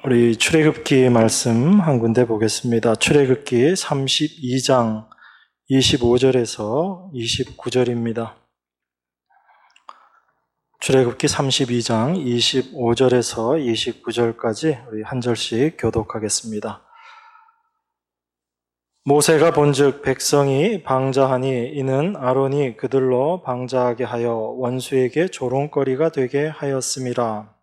우리 출애굽기 말씀 한 군데 보겠습니다. 출애굽기 32장 25절에서 29절입니다. 출애굽기 32장 25절에서 29절까지 우리 한 절씩 교독하겠습니다. 모세가 본즉 백성이 방자하니 이는 아론이 그들로 방자하게 하여 원수에게 조롱거리가 되게 하였음이라.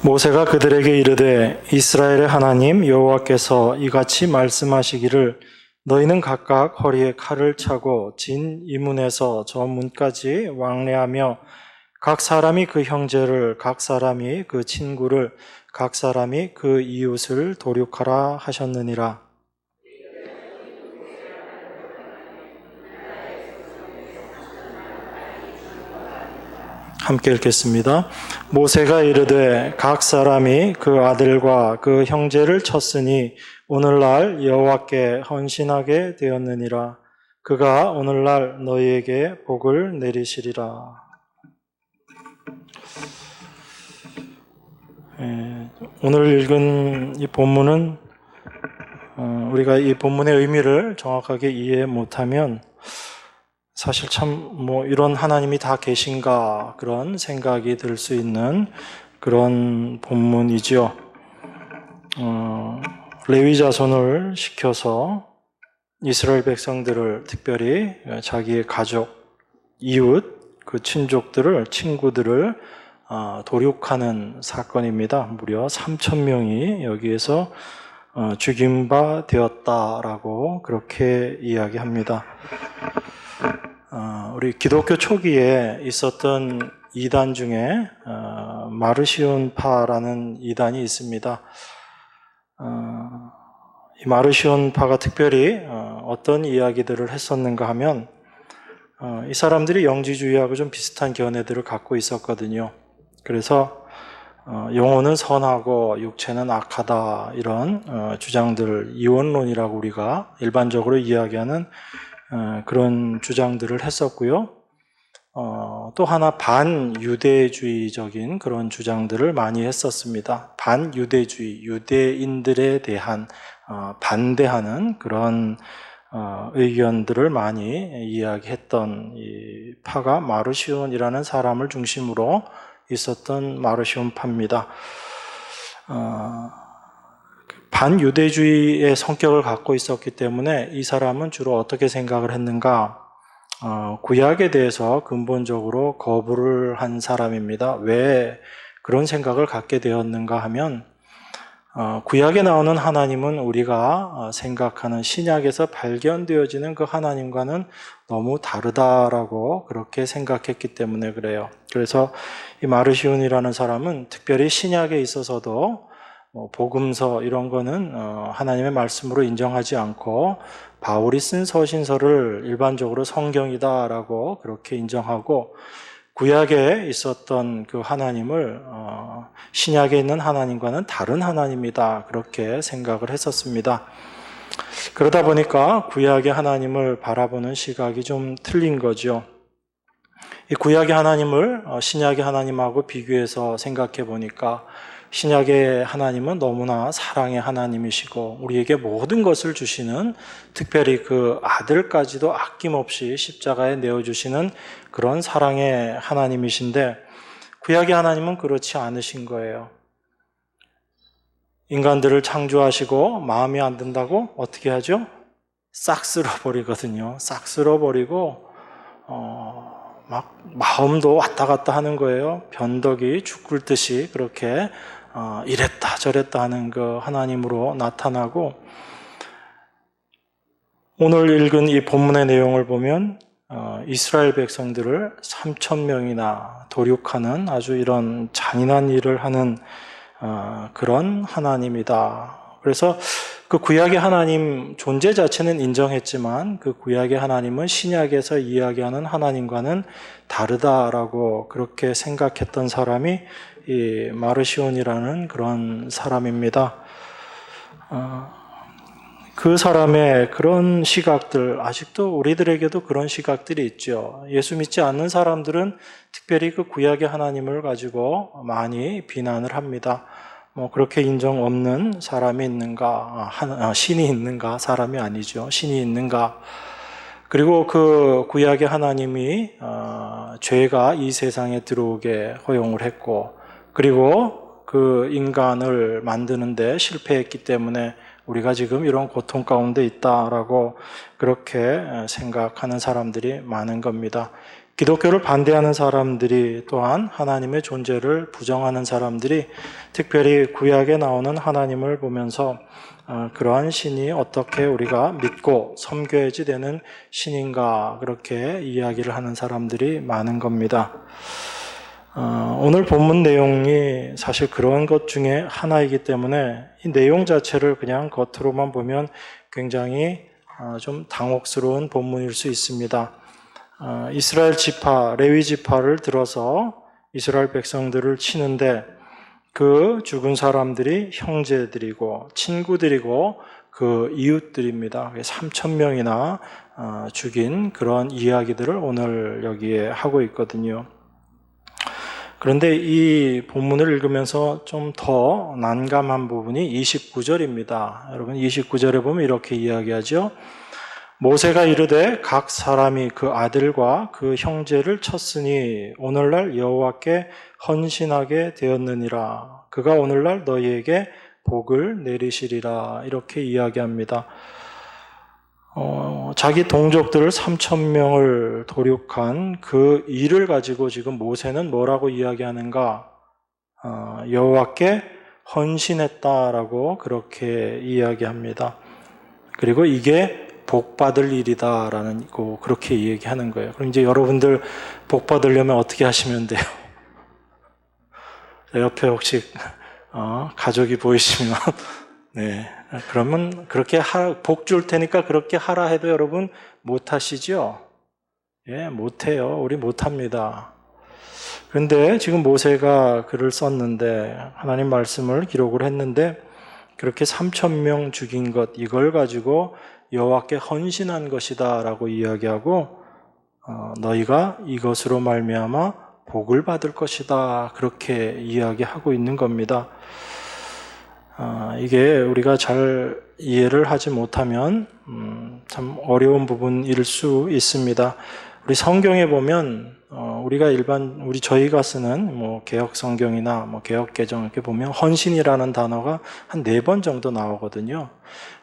모세가 그들에게 이르되 이스라엘의 하나님 여호와께서 이같이 말씀하시기를 너희는 각각 허리에 칼을 차고 진 이 문에서 저 문까지 왕래하며 각 사람이 그 형제를, 각 사람이 그 친구를, 각 사람이 그 이웃을 도륙하라 하셨느니라. 함께 읽겠습니다. 모세가 이르되 각 사람이 그 아들과 그 형제를 쳤으니 오늘날 여호와께 헌신하게 되었느니라. 그가 오늘날 너희에게 복을 내리시리라. 오늘 읽은 이 본문은 우리가 이 본문의 의미를 정확하게 이해 못하면 사실 참 이런 하나님이 다 계신가 그런 생각이 들 수 있는 그런 본문이죠. 레위 자손을 시켜서 이스라엘 백성들을 특별히 자기의 가족, 이웃, 그 친구들을 도륙하는 사건입니다. 무려 3,000명이 여기에서 죽임 바 되었다라고 그렇게 이야기합니다. 우리 기독교 초기에 있었던 이단 중에 마르시온파라는 이단이 있습니다. 이 마르시온파가 특별히 어떤 이야기들을 했었는가 하면 이 사람들이 영지주의하고 좀 비슷한 견해들을 갖고 있었거든요. 그래서 영혼은 선하고 육체는 악하다 이런 주장들, 이원론이라고 우리가 일반적으로 이야기하는 그런 주장들을 했었고요. 또 하나 반유대주의적인 그런 주장들을 많이 했었습니다. 반유대주의, 유대인들에 대한 반대하는 그런 의견들을 많이 이야기했던 이 파가 마르시온이라는 사람을 중심으로 있었던 마르시온파입니다. 반유대주의의 성격을 갖고 있었기 때문에 이 사람은 주로 어떻게 생각을 했는가? 구약에 대해서 근본적으로 거부를 한 사람입니다. 왜 그런 생각을 갖게 되었는가 하면 구약에 나오는 하나님은 우리가 생각하는 신약에서 발견되어지는 그 하나님과는 너무 다르다라고 그렇게 생각했기 때문에 그래요. 그래서 이 마르시온이라는 사람은 특별히 신약에 있어서도 복음서 이런 거는 하나님의 말씀으로 인정하지 않고 바울이 쓴 서신서를 일반적으로 성경이다라고 그렇게 인정하고 구약에 있었던 그 하나님을 신약에 있는 하나님과는 다른 하나님이다 그렇게 생각을 했었습니다. 그러다 보니까 구약의 하나님을 바라보는 시각이 좀 틀린 거죠. 이 구약의 하나님을 신약의 하나님하고 비교해서 생각해 보니까 신약의 하나님은 너무나 사랑의 하나님이시고 우리에게 모든 것을 주시는, 특별히 그 아들까지도 아낌없이 십자가에 내어주시는 그런 사랑의 하나님이신데 구약의 하나님은 그렇지 않으신 거예요. 인간들을 창조하시고 마음에 안 든다고 어떻게 하죠? 싹 쓸어버리거든요. 싹 쓸어버리고 막 마음도 왔다 갔다 하는 거예요. 변덕이 죽을 듯이 그렇게 이랬다 저랬다 하는 그 하나님으로 나타나고, 오늘 읽은 이 본문의 내용을 보면 이스라엘 백성들을 3,000명이나 도륙하는 아주 이런 잔인한 일을 하는 그런 하나님이다. 그래서 그 구약의 하나님 존재 자체는 인정했지만 그 구약의 하나님은 신약에서 이야기하는 하나님과는 다르다라고 그렇게 생각했던 사람이 이 마르시온이라는 그런 사람입니다. 그 사람의 그런 시각들, 아직도 우리들에게도 그런 시각들이 있죠. 예수 믿지 않는 사람들은 특별히 그 구약의 하나님을 가지고 많이 비난을 합니다. 그렇게 인정 없는 사람이 있는가, 신이 있는가, 사람이 아니죠. 신이 있는가. 그리고 그 구약의 하나님이 죄가 이 세상에 들어오게 허용을 했고, 그리고 그 인간을 만드는데 실패했기 때문에 우리가 지금 이런 고통 가운데 있다라고 그렇게 생각하는 사람들이 많은 겁니다. 기독교를 반대하는 사람들이 또한 하나님의 존재를 부정하는 사람들이 특별히 구약에 나오는 하나님을 보면서 그러한 신이 어떻게 우리가 믿고 섬겨야지 되는 신인가 그렇게 이야기를 하는 사람들이 많은 겁니다. 오늘 본문 내용이 사실 그런 것 중에 하나이기 때문에 이 내용 자체를 그냥 겉으로만 보면 굉장히 좀 당혹스러운 본문일 수 있습니다. 이스라엘 지파, 레위 지파를 들어서 이스라엘 백성들을 치는데 그 죽은 사람들이 형제들이고 친구들이고 그 이웃들입니다. 3,000명이나 죽인 그런 이야기들을 오늘 여기에 하고 있거든요. 그런데 이 본문을 읽으면서 좀 더 난감한 부분이 29절입니다. 여러분 29절에 보면 이렇게 이야기하죠. 모세가 이르되 각 사람이 그 아들과 그 형제를 쳤으니 오늘날 여호와께 헌신하게 되었느니라. 그가 오늘날 너희에게 복을 내리시리라. 이렇게 이야기합니다. 자기 동족들을 3,000명을 도륙한 그 일을 가지고 지금 모세는 뭐라고 이야기하는가? 여호와께 헌신했다라고 그렇게 이야기합니다. 그리고 이게 복받을 일이다라는 거 그렇게 얘기하는 거예요. 그럼 이제 여러분들 복받으려면 어떻게 하시면 돼요? 옆에 혹시 가족이 보이시면 네, 그러면 그렇게 복 줄 테니까 그렇게 하라 해도 여러분 못 하시죠? 예, 못 해요. 우리 못 합니다. 그런데 지금 모세가 글을 썼는데 하나님 말씀을 기록을 했는데 그렇게 3,000명 죽인 것 이걸 가지고 여호와께 헌신한 것이다라고 이야기하고 너희가 이것으로 말미암아 복을 받을 것이다 그렇게 이야기하고 있는 겁니다. 이게 우리가 잘 이해를 하지 못하면 참 어려운 부분일 수 있습니다. 우리 성경에 보면 저희가 쓰는 개역 성경이나 개역 개정 이렇게 보면 헌신이라는 단어가 한 4번 정도 나오거든요.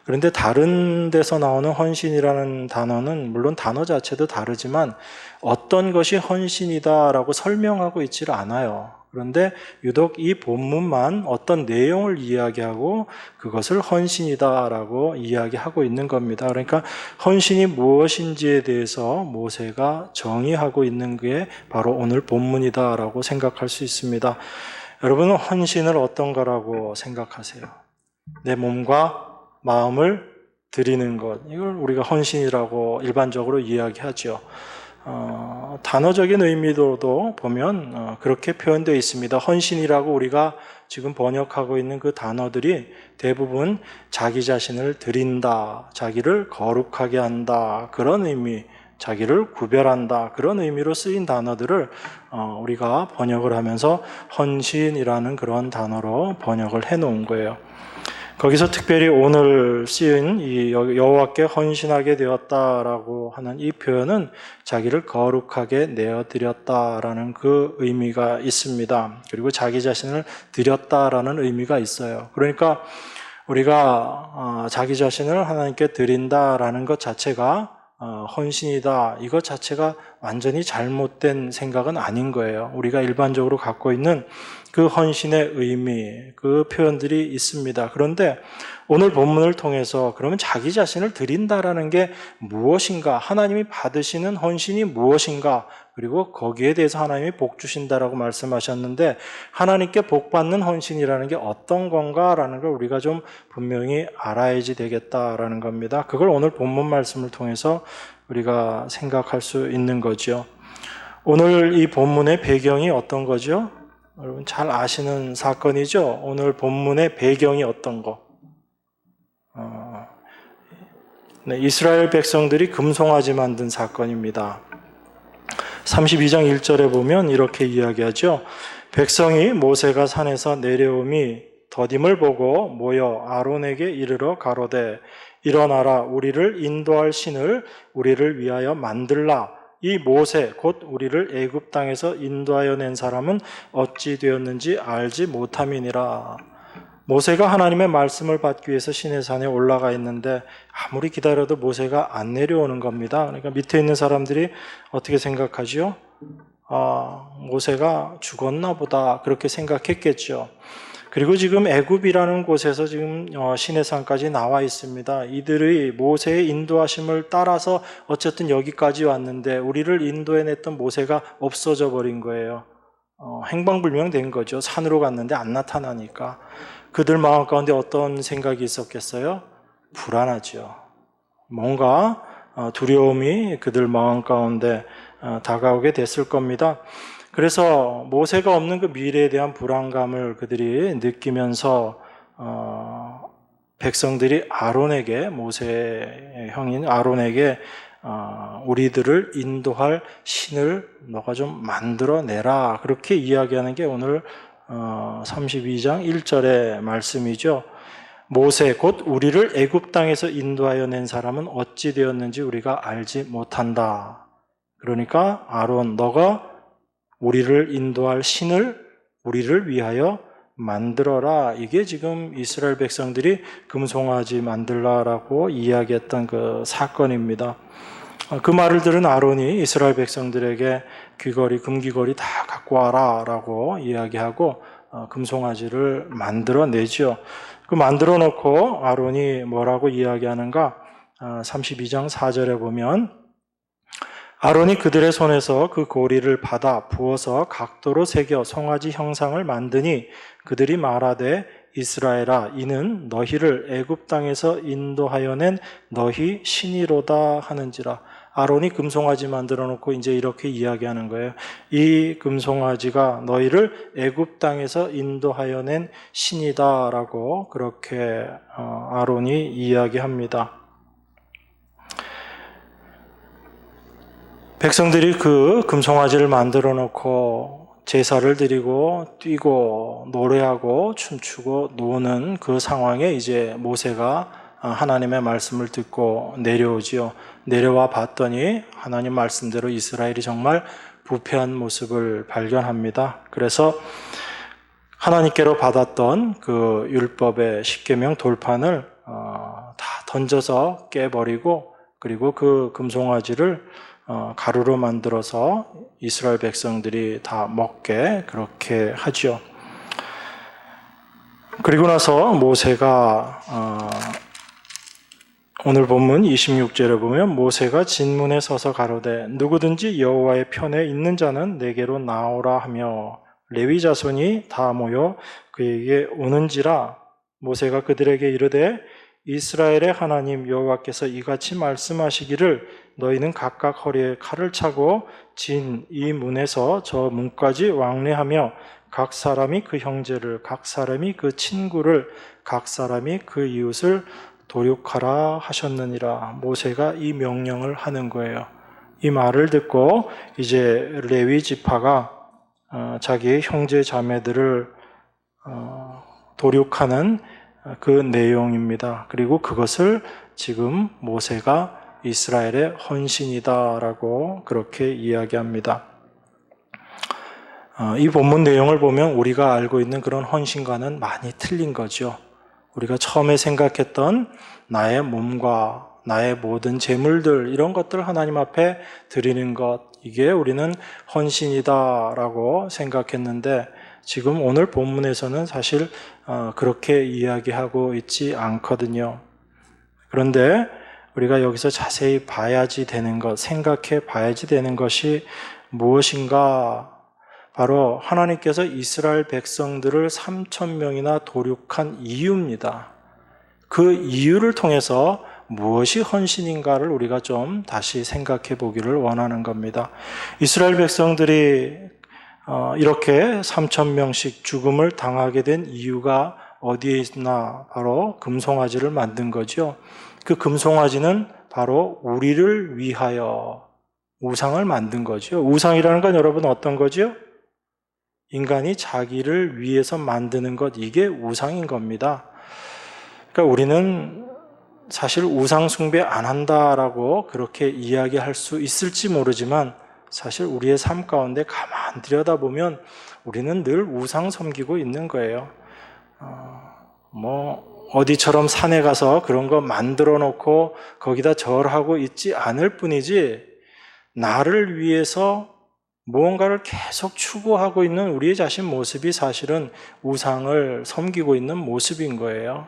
그런데 다른 데서 나오는 헌신이라는 단어는 물론 단어 자체도 다르지만 어떤 것이 헌신이다라고 설명하고 있지를 않아요. 그런데 유독 이 본문만 어떤 내용을 이야기하고 그것을 헌신이다라고 이야기하고 있는 겁니다. 그러니까 헌신이 무엇인지에 대해서 모세가 정의하고 있는 게 바로 오늘 본문이다라고 생각할 수 있습니다. 여러분은 헌신을 어떤 거라고 생각하세요? 내 몸과 마음을 드리는 것, 이걸 우리가 헌신이라고 일반적으로 이야기하죠. 단어적인 의미로도 보면 그렇게 표현되어 있습니다. 헌신이라고 우리가 지금 번역하고 있는 그 단어들이 대부분 자기 자신을 드린다, 자기를 거룩하게 한다, 그런 의미, 자기를 구별한다, 그런 의미로 쓰인 단어들을 우리가 번역을 하면서 헌신이라는 그런 단어로 번역을 해 놓은 거예요. 거기서 특별히 오늘 쓰인 이 여호와께 헌신하게 되었다라고 하는 이 표현은 자기를 거룩하게 내어드렸다라는 그 의미가 있습니다. 그리고 자기 자신을 드렸다라는 의미가 있어요. 그러니까 우리가 자기 자신을 하나님께 드린다라는 것 자체가 헌신이다. 이것 자체가 완전히 잘못된 생각은 아닌 거예요. 우리가 일반적으로 갖고 있는 그 헌신의 의미, 그 표현들이 있습니다. 그런데 오늘 본문을 통해서 그러면 자기 자신을 드린다라는 게 무엇인가? 하나님이 받으시는 헌신이 무엇인가? 그리고 거기에 대해서 하나님이 복 주신다라고 말씀하셨는데 하나님께 복 받는 헌신이라는 게 어떤 건가라는 걸 우리가 좀 분명히 알아야지 되겠다라는 겁니다. 그걸 오늘 본문 말씀을 통해서 우리가 생각할 수 있는 거죠. 오늘 이 본문의 배경이 어떤 거죠? 여러분 잘 아시는 사건이죠? 오늘 본문의 배경이 어떤 거? 네, 이스라엘 백성들이 금송아지 만든 사건입니다. 32장 1절에 보면 이렇게 이야기하죠. 백성이 모세가 산에서 내려옴이 더딤을 보고 모여 아론에게 이르러 가로되 일어나라 우리를 인도할 신을 우리를 위하여 만들라. 이 모세 곧 우리를 애굽 땅에서 인도하여 낸 사람은 어찌 되었는지 알지 못함이니라. 모세가 하나님의 말씀을 받기 위해서 시내산에 올라가 있는데 아무리 기다려도 모세가 안 내려오는 겁니다. 그러니까 밑에 있는 사람들이 어떻게 생각하지요? 모세가 죽었나 보다 그렇게 생각했겠죠. 그리고 지금 애굽이라는 곳에서 지금 시내산까지 나와 있습니다. 이들의 모세의 인도하심을 따라서 어쨌든 여기까지 왔는데 우리를 인도해냈던 모세가 없어져 버린 거예요. 행방불명된 거죠. 산으로 갔는데 안 나타나니까. 그들 마음 가운데 어떤 생각이 있었겠어요? 불안하죠. 뭔가 두려움이 그들 마음 가운데 다가오게 됐을 겁니다. 그래서 모세가 없는 그 미래에 대한 불안감을 그들이 느끼면서 백성들이 아론에게, 모세의 형인 아론에게 우리들을 인도할 신을 너가 좀 만들어내라, 그렇게 이야기하는 게 오늘 32장 1절의 말씀이죠. 모세 곧 우리를 애굽 땅에서 인도하여 낸 사람은 어찌 되었는지 우리가 알지 못한다. 그러니까 아론, 너가 우리를 인도할 신을 우리를 위하여 만들어라. 이게 지금 이스라엘 백성들이 금송아지 만들라라고 이야기했던 그 사건입니다. 그 말을 들은 아론이 이스라엘 백성들에게 귀걸이, 금귀걸이 다 갖고 와라 라고 이야기하고 금송아지를 만들어내죠. 그 만들어 놓고 아론이 뭐라고 이야기하는가? 32장 4절에 보면 아론이 그들의 손에서 그 고리를 받아 부어서 각도로 새겨 송아지 형상을 만드니 그들이 말하되 이스라엘아 이는 너희를 애굽 땅에서 인도하여 낸 너희 신이로다 하는지라. 아론이 금송아지 만들어 놓고 이제 이렇게 이야기하는 거예요. 이 금송아지가 너희를 애굽 땅에서 인도하여 낸 신이다라고 그렇게 아론이 이야기합니다. 백성들이 그 금송아지를 만들어 놓고 제사를 드리고 뛰고 노래하고 춤추고 노는 그 상황에 이제 모세가 하나님의 말씀을 듣고 내려오지요. 내려와 봤더니 하나님 말씀대로 이스라엘이 정말 부패한 모습을 발견합니다. 그래서 하나님께로 받았던 그 율법의 십계명 돌판을 다 던져서 깨버리고 그리고 그 금송아지를 가루로 만들어서 이스라엘 백성들이 다 먹게 그렇게 하죠. 그리고 나서 모세가 오늘 본문 26절에 보면 모세가 진문에 서서 가로되 누구든지 여호와의 편에 있는 자는 내게로 나오라 하며 레위 자손이 다 모여 그에게 오는지라. 모세가 그들에게 이르되 이스라엘의 하나님 여호와께서 이같이 말씀하시기를 너희는 각각 허리에 칼을 차고 진 이 문에서 저 문까지 왕래하며 각 사람이 그 형제를, 각 사람이 그 친구를, 각 사람이 그 이웃을 도륙하라 하셨느니라. 모세가 이 명령을 하는 거예요. 이 말을 듣고 이제 레위 지파가 자기의 형제 자매들을 도륙하는 그 내용입니다. 그리고 그것을 지금 모세가 이스라엘의 헌신이다라고 그렇게 이야기합니다. 이 본문 내용을 보면 우리가 알고 있는 그런 헌신과는 많이 틀린 거죠. 우리가 처음에 생각했던 나의 몸과 나의 모든 재물들, 이런 것들 하나님 앞에 드리는 것, 이게 우리는 헌신이다라고 생각했는데 지금 오늘 본문에서는 사실 그렇게 이야기하고 있지 않거든요. 그런데 우리가 여기서 자세히 봐야지 되는 것, 생각해 봐야지 되는 것이 무엇인가? 바로 하나님께서 이스라엘 백성들을 3,000명이나 도륙한 이유입니다. 그 이유를 통해서 무엇이 헌신인가를 우리가 좀 다시 생각해 보기를 원하는 겁니다. 이스라엘 백성들이 이렇게 3,000명씩 죽음을 당하게 된 이유가 어디에 있나? 바로 금송아지를 만든 거죠. 그 금송아지는 바로 우리를 위하여 우상을 만든 거죠. 우상이라는 건 여러분 어떤 거죠? 인간이 자기를 위해서 만드는 것, 이게 우상인 겁니다. 그러니까 우리는 사실 우상 숭배 안 한다라고 그렇게 이야기할 수 있을지 모르지만 사실 우리의 삶 가운데 가만 들여다보면 우리는 늘 우상 섬기고 있는 거예요. 어디처럼 산에 가서 그런 거 만들어 놓고 거기다 절하고 있지 않을 뿐이지 나를 위해서 무언가를 계속 추구하고 있는 우리의 자신 모습이 사실은 우상을 섬기고 있는 모습인 거예요.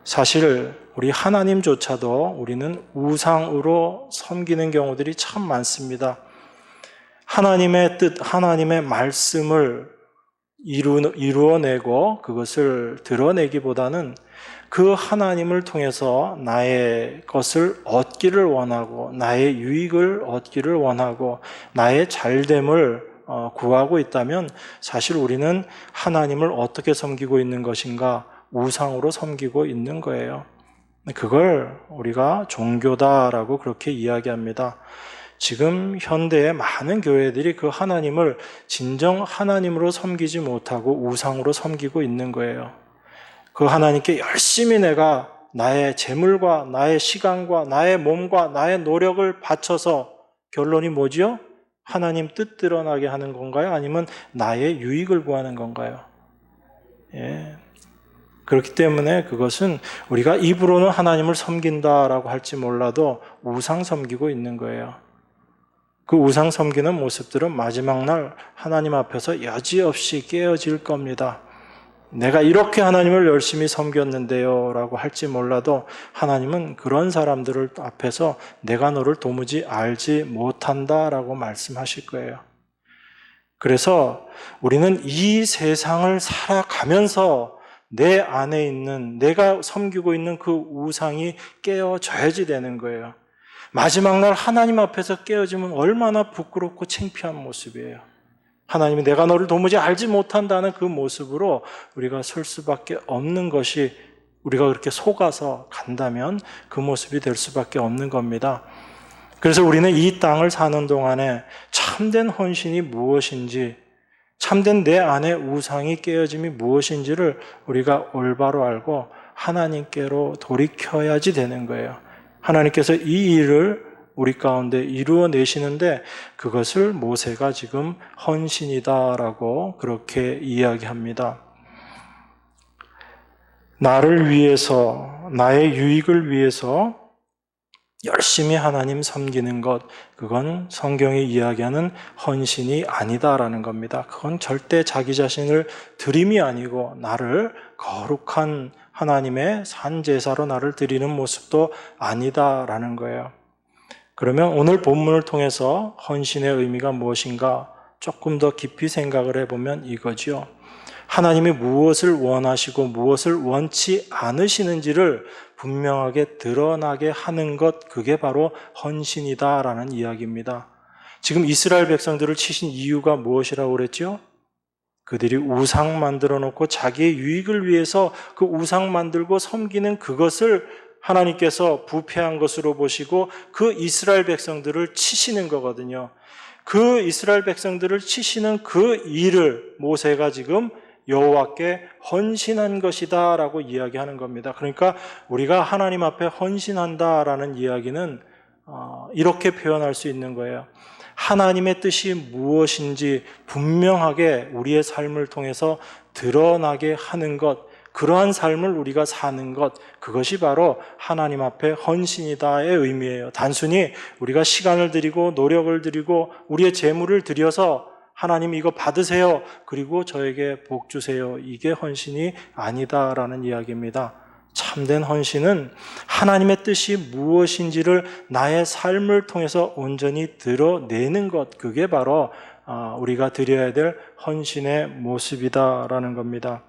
사실 우리 하나님조차도 우리는 우상으로 섬기는 경우들이 참 많습니다. 하나님의 뜻, 하나님의 말씀을 이루어내고 그것을 드러내기보다는 그 하나님을 통해서 나의 것을 얻기를 원하고 나의 유익을 얻기를 원하고 나의 잘됨을 구하고 있다면 사실 우리는 하나님을 어떻게 섬기고 있는 것인가? 우상으로 섬기고 있는 거예요. 그걸 우리가 종교다라고 그렇게 이야기합니다. 지금 현대의 많은 교회들이 그 하나님을 진정 하나님으로 섬기지 못하고 우상으로 섬기고 있는 거예요. 그 하나님께 열심히 내가 나의 재물과 나의 시간과 나의 몸과 나의 노력을 바쳐서 결론이 뭐지요? 하나님 뜻 드러나게 하는 건가요? 아니면 나의 유익을 구하는 건가요? 예. 그렇기 때문에 그것은 우리가 입으로는 하나님을 섬긴다라고 할지 몰라도 우상 섬기고 있는 거예요. 그 우상 섬기는 모습들은 마지막 날 하나님 앞에서 여지없이 깨어질 겁니다. 내가 이렇게 하나님을 열심히 섬겼는데요 라고 할지 몰라도 하나님은 그런 사람들을 앞에서 내가 너를 도무지 알지 못한다라고 말씀하실 거예요. 그래서 우리는 이 세상을 살아가면서 내 안에 있는 내가 섬기고 있는 그 우상이 깨어져야지 되는 거예요. 마지막 날 하나님 앞에서 깨어지면 얼마나 부끄럽고 창피한 모습이에요. 하나님이 내가 너를 도무지 알지 못한다는 그 모습으로 우리가 설 수밖에 없는 것이 우리가 그렇게 속아서 간다면 그 모습이 될 수밖에 없는 겁니다. 그래서 우리는 이 땅을 사는 동안에 참된 헌신이 무엇인지 참된 내 안의 우상이 깨어짐이 무엇인지를 우리가 올바로 알고 하나님께로 돌이켜야지 되는 거예요. 하나님께서 이 일을 우리 가운데 이루어내시는데 그것을 모세가 지금 헌신이다라고 그렇게 이야기합니다. 나를 위해서, 나의 유익을 위해서 열심히 하나님 섬기는 것, 그건 성경이 이야기하는 헌신이 아니다라는 겁니다. 그건 절대 자기 자신을 드림이 아니고 나를 거룩한 하나님의 산 제사로 나를 드리는 모습도 아니다라는 거예요. 그러면 오늘 본문을 통해서 헌신의 의미가 무엇인가 조금 더 깊이 생각을 해보면 이거지요. 하나님이 무엇을 원하시고 무엇을 원치 않으시는지를 분명하게 드러나게 하는 것, 그게 바로 헌신이다라는 이야기입니다. 지금 이스라엘 백성들을 치신 이유가 무엇이라고 그랬죠? 그들이 우상 만들어 놓고 자기의 유익을 위해서 그 우상 만들고 섬기는 그것을 하나님께서 부패한 것으로 보시고 그 이스라엘 백성들을 치시는 거거든요. 그 이스라엘 백성들을 치시는 그 일을 모세가 지금 여호와께 헌신한 것이다라고 이야기하는 겁니다. 그러니까 우리가 하나님 앞에 헌신한다라는 이야기는 이렇게 표현할 수 있는 거예요. 하나님의 뜻이 무엇인지 분명하게 우리의 삶을 통해서 드러나게 하는 것, 그러한 삶을 우리가 사는 것, 그것이 바로 하나님 앞에 헌신이다의 의미예요. 단순히 우리가 시간을 드리고 노력을 드리고 우리의 재물을 들여서 하나님 이거 받으세요, 그리고 저에게 복 주세요, 이게 헌신이 아니다라는 이야기입니다. 참된 헌신은 하나님의 뜻이 무엇인지를 나의 삶을 통해서 온전히 드러내는 것, 그게 바로 우리가 드려야 될 헌신의 모습이다라는 겁니다.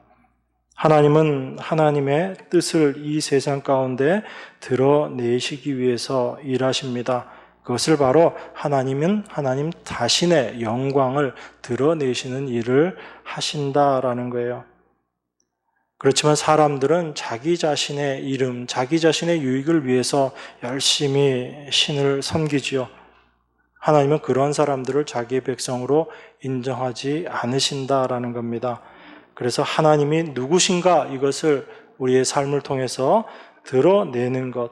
하나님은 하나님의 뜻을 이 세상 가운데 드러내시기 위해서 일하십니다. 그것을 바로 하나님은 하나님 자신의 영광을 드러내시는 일을 하신다라는 거예요. 그렇지만 사람들은 자기 자신의 이름, 자기 자신의 유익을 위해서 열심히 신을 섬기지요. 하나님은 그런 사람들을 자기의 백성으로 인정하지 않으신다라는 겁니다. 그래서 하나님이 누구신가 이것을 우리의 삶을 통해서 드러내는 것.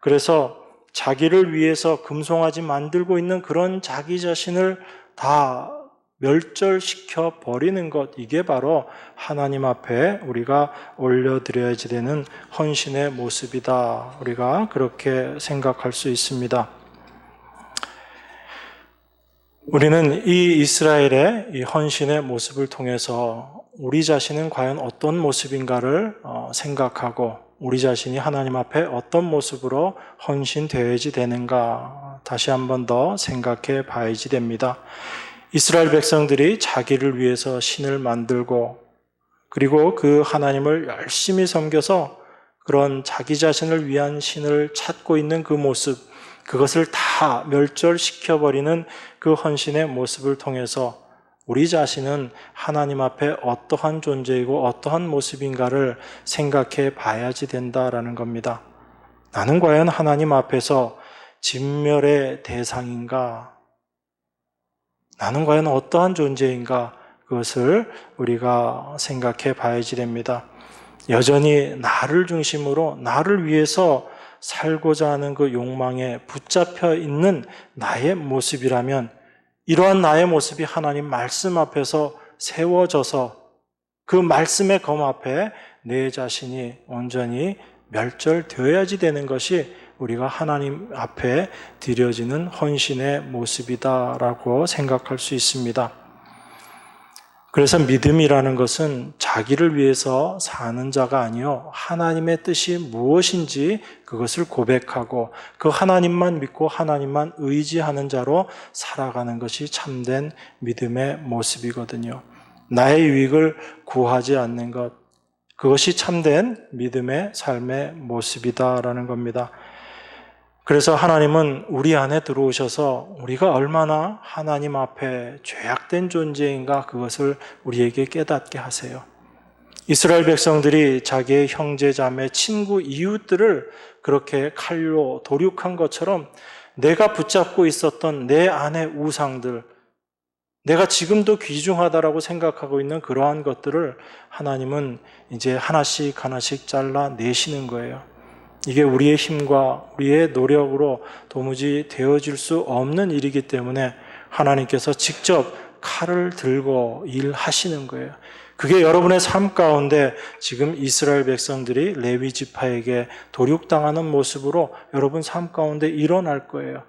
그래서 자기를 위해서 금송아지 만들고 있는 그런 자기 자신을 다 멸절시켜 버리는 것, 이게 바로 하나님 앞에 우리가 올려드려야지 되는 헌신의 모습이다. 우리가 그렇게 생각할 수 있습니다. 우리는 이 이스라엘의 이 헌신의 모습을 통해서 우리 자신은 과연 어떤 모습인가를 생각하고 우리 자신이 하나님 앞에 어떤 모습으로 헌신되어야지 되는가 다시 한 번 더 생각해 봐야지 됩니다. 이스라엘 백성들이 자기를 위해서 신을 만들고 그리고 그 하나님을 열심히 섬겨서 그런 자기 자신을 위한 신을 찾고 있는 그 모습, 그것을 다 멸절시켜버리는 그 헌신의 모습을 통해서 우리 자신은 하나님 앞에 어떠한 존재이고 어떠한 모습인가를 생각해 봐야지 된다라는 겁니다. 나는 과연 하나님 앞에서 진멸의 대상인가? 나는 과연 어떠한 존재인가? 그것을 우리가 생각해 봐야지 됩니다. 여전히 나를 중심으로 나를 위해서 살고자 하는 그 욕망에 붙잡혀 있는 나의 모습이라면 이러한 나의 모습이 하나님 말씀 앞에서 세워져서 그 말씀의 검 앞에 내 자신이 온전히 멸절되어야지 되는 것이 우리가 하나님 앞에 드려지는 헌신의 모습이다라고 생각할 수 있습니다. 그래서 믿음이라는 것은 자기를 위해서 사는 자가 아니요 하나님의 뜻이 무엇인지 그것을 고백하고 그 하나님만 믿고 하나님만 의지하는 자로 살아가는 것이 참된 믿음의 모습이거든요. 나의 유익을 구하지 않는 것, 그것이 참된 믿음의 삶의 모습이다라는 겁니다. 그래서 하나님은 우리 안에 들어오셔서 우리가 얼마나 하나님 앞에 죄악된 존재인가 그것을 우리에게 깨닫게 하세요. 이스라엘 백성들이 자기의 형제, 자매, 친구, 이웃들을 그렇게 칼로 도륙한 것처럼 내가 붙잡고 있었던 내 안의 우상들, 내가 지금도 귀중하다라고 생각하고 있는 그러한 것들을 하나님은 이제 하나씩 하나씩 잘라내시는 거예요. 이게 우리의 힘과 우리의 노력으로 도무지 되어질 수 없는 일이기 때문에 하나님께서 직접 칼을 들고 일하시는 거예요. 그게 여러분의 삶 가운데 지금 이스라엘 백성들이 레위 지파에게 도륙당하는 모습으로 여러분 삶 가운데 일어날 거예요.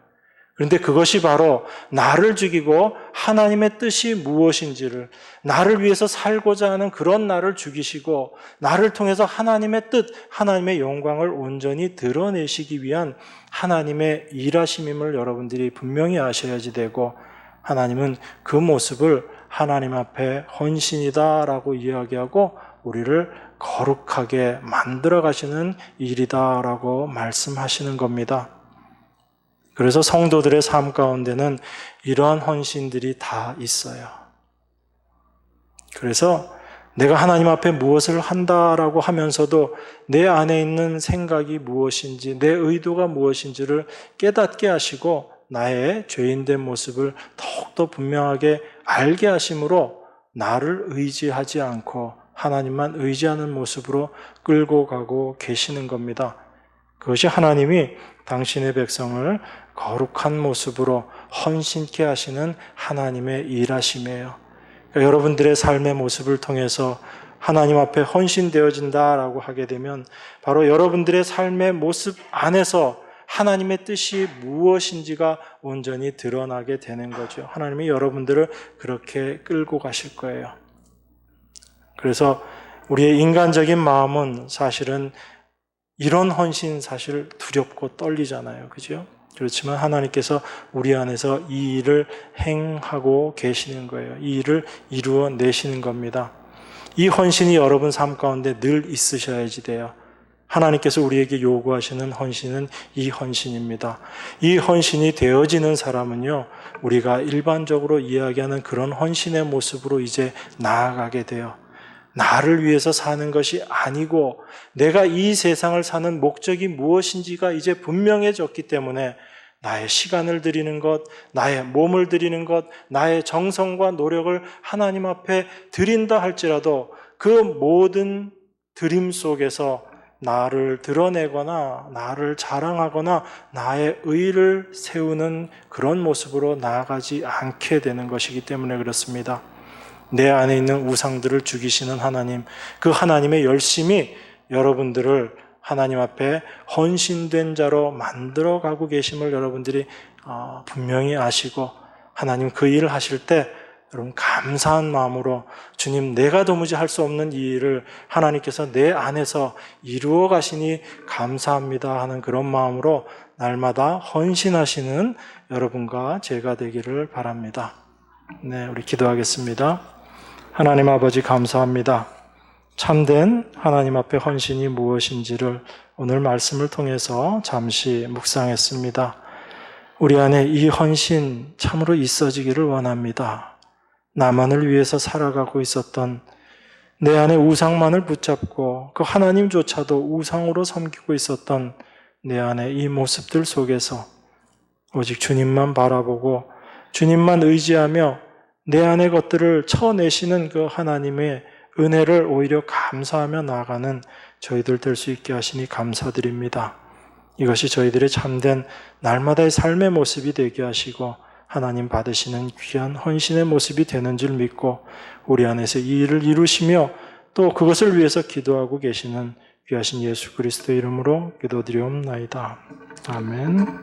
그런데 그것이 바로 나를 죽이고 하나님의 뜻이 무엇인지를, 나를 위해서 살고자 하는 그런 나를 죽이시고 나를 통해서 하나님의 뜻, 하나님의 영광을 온전히 드러내시기 위한 하나님의 일하심임을 여러분들이 분명히 아셔야지 되고, 하나님은 그 모습을 하나님 앞에 헌신이다라고 이야기하고 우리를 거룩하게 만들어 가시는 일이다라고 말씀하시는 겁니다. 그래서 성도들의 삶 가운데는 이러한 헌신들이 다 있어요. 그래서 내가 하나님 앞에 무엇을 한다라고 하면서도 내 안에 있는 생각이 무엇인지, 내 의도가 무엇인지를 깨닫게 하시고 나의 죄인된 모습을 더욱더 분명하게 알게 하심으로 나를 의지하지 않고 하나님만 의지하는 모습으로 끌고 가고 계시는 겁니다. 그것이 하나님이 당신의 백성을 거룩한 모습으로 헌신케 하시는 하나님의 일하심이에요. 그러니까 여러분들의 삶의 모습을 통해서 하나님 앞에 헌신되어진다라고 하게 되면 바로 여러분들의 삶의 모습 안에서 하나님의 뜻이 무엇인지가 온전히 드러나게 되는 거죠. 하나님이 여러분들을 그렇게 끌고 가실 거예요. 그래서 우리의 인간적인 마음은 사실은 이런 헌신 사실 두렵고 떨리잖아요. 그죠? 그렇지만 하나님께서 우리 안에서 이 일을 행하고 계시는 거예요. 이 일을 이루어 내시는 겁니다. 이 헌신이 여러분 삶 가운데 늘 있으셔야지 돼요. 하나님께서 우리에게 요구하시는 헌신은 이 헌신입니다. 이 헌신이 되어지는 사람은요, 우리가 일반적으로 이야기하는 그런 헌신의 모습으로 이제 나아가게 돼요. 나를 위해서 사는 것이 아니고 내가 이 세상을 사는 목적이 무엇인지가 이제 분명해졌기 때문에 나의 시간을 드리는 것, 나의 몸을 드리는 것, 나의 정성과 노력을 하나님 앞에 드린다 할지라도 그 모든 드림 속에서 나를 드러내거나 나를 자랑하거나 나의 의를 세우는 그런 모습으로 나아가지 않게 되는 것이기 때문에 그렇습니다. 내 안에 있는 우상들을 죽이시는 하나님, 그 하나님의 열심히 여러분들을 하나님 앞에 헌신된 자로 만들어가고 계심을 여러분들이 분명히 아시고 하나님 그 일을 하실 때 여러분 감사한 마음으로 주님 내가 도무지 할 수 없는 이 일을 하나님께서 내 안에서 이루어 가시니 감사합니다 하는 그런 마음으로 날마다 헌신하시는 여러분과 제가 되기를 바랍니다. 네, 우리 기도하겠습니다. 하나님 아버지 감사합니다. 참된 하나님 앞에 헌신이 무엇인지를 오늘 말씀을 통해서 잠시 묵상했습니다. 우리 안에 이 헌신 참으로 있어지기를 원합니다. 나만을 위해서 살아가고 있었던 내 안에 우상만을 붙잡고 그 하나님조차도 우상으로 섬기고 있었던 내 안에 이 모습들 속에서 오직 주님만 바라보고 주님만 의지하며 내 안의 것들을 쳐내시는 그 하나님의 은혜를 오히려 감사하며 나아가는 저희들 될 수 있게 하시니 감사드립니다. 이것이 저희들의 참된 날마다의 삶의 모습이 되게 하시고 하나님 받으시는 귀한 헌신의 모습이 되는 줄 믿고 우리 안에서 이 일을 이루시며 또 그것을 위해서 기도하고 계시는 귀하신 예수 그리스도의 이름으로 기도드리옵나이다. 아멘.